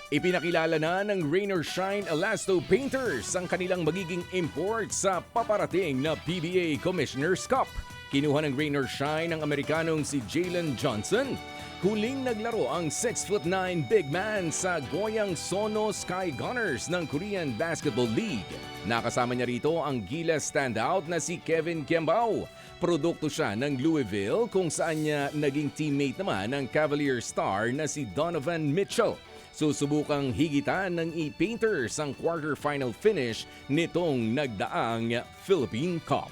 Ipinakilala na ng Rain or Shine Elasto Painters ang kanilang magiging import sa paparating na PBA Commissioner's Cup. Kinuha ng Rain or Shine ang Amerikanong si Jalen Johnson. Huling naglaro ang 6'9" big man sa Goyang Sono Sky Gunners ng Korean Basketball League. Nakasama niya rito ang Gilas standout na si Kevin Kembao. Produkto siya ng Louisville kung saan niya naging teammate naman ng Cavalier star na si Donovan Mitchell. Susubukang higitan ng E-Painters ang quarterfinal finish nitong nagdaang Philippine Cup.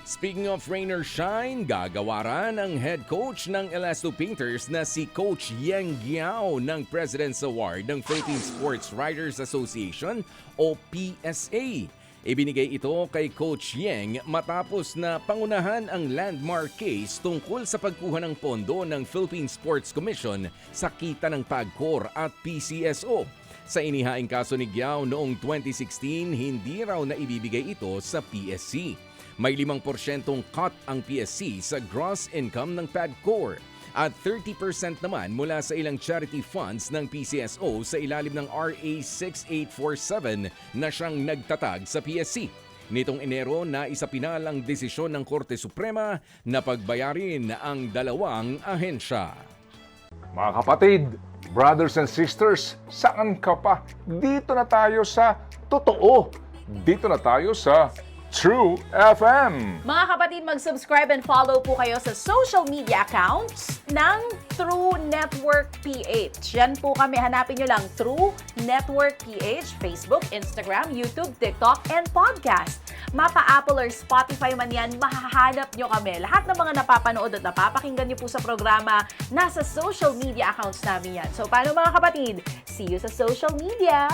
Speaking of rain or shine, gagawaran ang head coach ng Elasto Painters na si Coach Yeng Giao ng President's Award ng Philippine Sports Writers Association o PSA. Ibinigay ito kay Coach Yeng matapos na pangunahan ang landmark case tungkol sa pagkuha ng pondo ng Philippine Sports Commission sa kita ng PAGCOR at PCSO. Sa inihaing kaso ni Giao noong 2016, hindi raw na ibibigay ito sa PSC. May 5% cut ang PSC sa gross income ng PAGCOR at 30% naman mula sa ilang charity funds ng PCSO sa ilalim ng RA 6847 na siyang nagtatag sa PSC. Nitong Enero na isapinal ang desisyon ng Korte Suprema na pagbayarin ang dalawang ahensya. Mga kapatid, brothers and sisters, saan ka pa? Dito na tayo sa totoo. Dito na tayo sa True FM. Mga kapatid, mag-subscribe and follow po kayo sa social media accounts ng True Network PH. Yan po kami. Hanapin nyo lang True Network PH, Facebook, Instagram, YouTube, TikTok, and podcast. Mapa Apple or Spotify man yan, mahahanap nyo kami. Lahat ng mga napapanood at napapakinggan nyo po sa programa, nasa social media accounts namin yan. So, paano mga kapatid? See you sa social media!